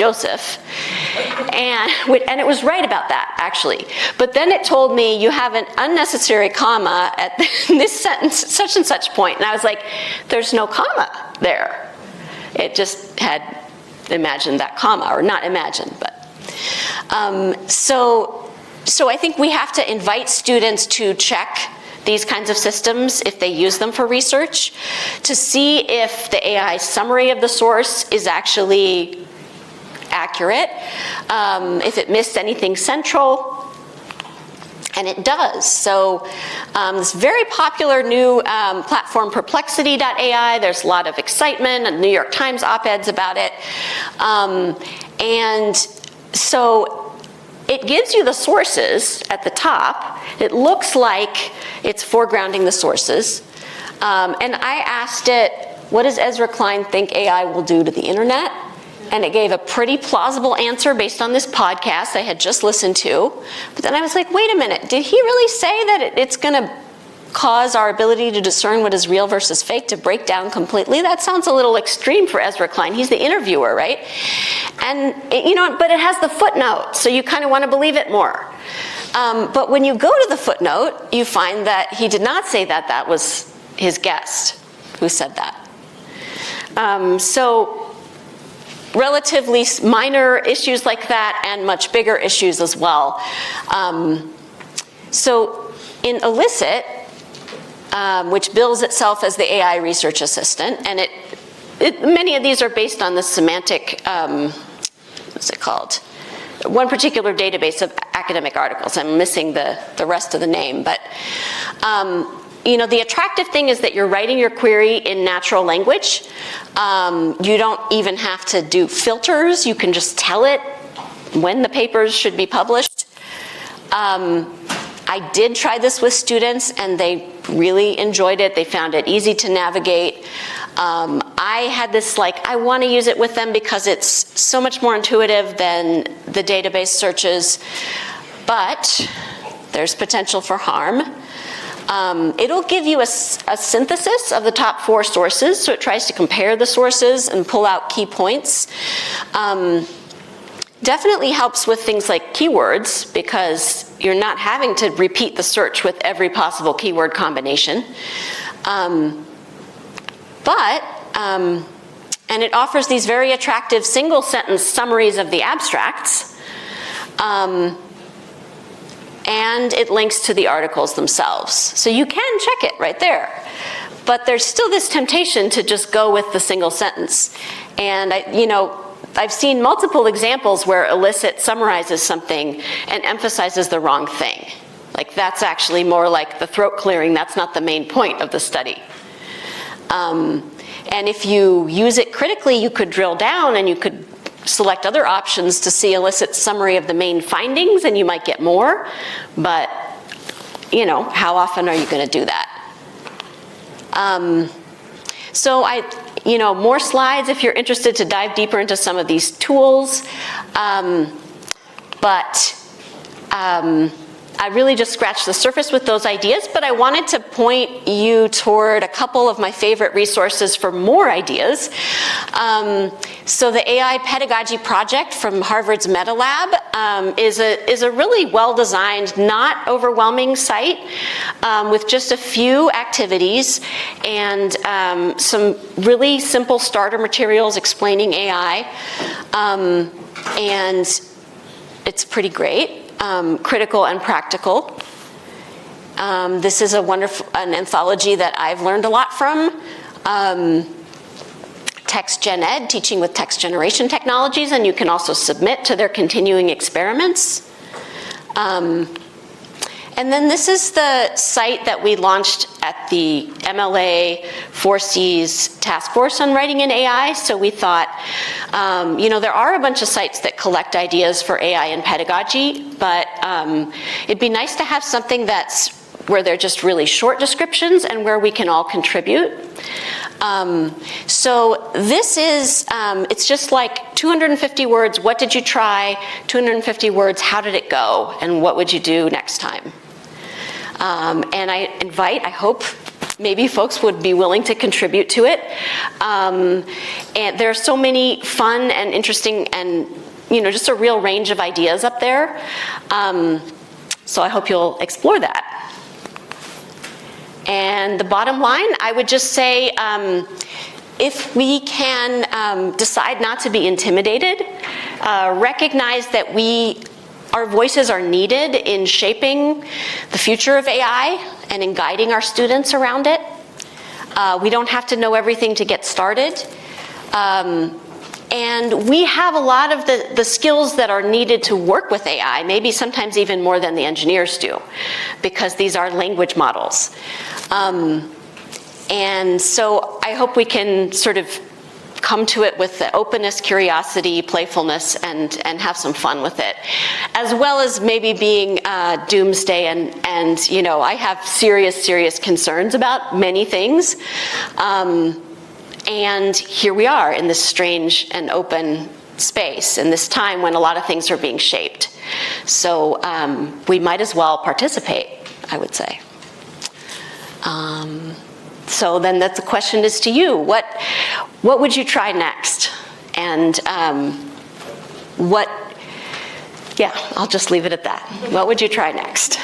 Joseph, and it was right about that, actually. But then it told me you have an unnecessary comma at this sentence, such and such point, and I was like, there's no comma there. It just had imagined that comma, or not imagined, but. So I think we have to invite students to check these kinds of systems if they use them for research, to see if the AI summary of the source is actually accurate, if it missed anything central, and it does. So this very popular new platform, Perplexity.ai, there's a lot of excitement, and New York Times op-eds about it. And so it gives you the sources at the top. It looks like it's foregrounding the sources. And I asked it, what does Ezra Klein think AI will do to the internet? And it gave a pretty plausible answer based on this podcast I had just listened to. But then I was like, wait a minute, did he really say that it's gonna cause our ability to discern what is real versus fake to break down completely? That sounds a little extreme for Ezra Klein. He's the interviewer, right? And but it has the footnote, so you kind of want to believe it more. But when you go to the footnote, you find that he did not say that. That was his guest who said that. So relatively minor issues like that, and much bigger issues as well. So in Elicit, which bills itself as the AI research assistant, and many of these are based on the semantic, what's it called? One particular database of academic articles. I'm missing the rest of the name, but the attractive thing is that you're writing your query in natural language. You don't even have to do filters. You can just tell it when the papers should be published. I did try this with students, and they really enjoyed it. They found it easy to navigate. I had this I want to use it with them because it's so much more intuitive than the database searches, but there's potential for harm. It'll give you a synthesis of the top 4 sources, so it tries to compare the sources and pull out key points. Definitely helps with things like keywords, because you're not having to repeat the search with every possible keyword combination. And it offers these very attractive single sentence summaries of the abstracts. And it links to the articles themselves. So you can check it right there. But there's still this temptation to just go with the single sentence. And I've seen multiple examples where Elicit summarizes something and emphasizes the wrong thing. That's actually more like the throat clearing. That's not the main point of the study. And if you use it critically, you could drill down and you could select other options to see Elicit's summary of the main findings, and you might get more. But, how often are you going to do that? So more slides if you're interested to dive deeper into some of these tools. I really just scratched the surface with those ideas, but I wanted to point you toward a couple of my favorite resources for more ideas. So the AI Pedagogy project from Harvard's Meta Lab is a really well-designed, not overwhelming site with just a few activities and some really simple starter materials explaining AI. And it's pretty great. Critical and practical. This is an anthology that I've learned a lot from. Text Gen Ed, teaching with text generation technologies, and you can also submit to their continuing experiments. And then this is the site that we launched at the MLA 4C's Task Force on Writing in AI. So we thought, there are a bunch of sites that collect ideas for AI and pedagogy, but it'd be nice to have something where they're just really short descriptions and where we can all contribute. So this is, it's just 250 words, what did you try? 250 words, how did it go? And what would you do next time? And I hope maybe folks would be willing to contribute to it. And there are so many fun and interesting and, just a real range of ideas up there. So I hope you'll explore that. And the bottom line, I would just say, if we can decide not to be intimidated, recognize that our voices are needed in shaping the future of AI and in guiding our students around it. We don't have to know everything to get started. And we have a lot of the skills that are needed to work with AI, maybe sometimes even more than the engineers do, because these are language models. And so I hope we can sort of come to it with the openness, curiosity, playfulness, and have some fun with it. As well as maybe being doomsday and I have serious concerns about many things. And here we are in this strange and open space in this time when a lot of things are being shaped. So we might as well participate, I would say. So then the question is to you, what would you try next? And I'll just leave it at that. What would you try next?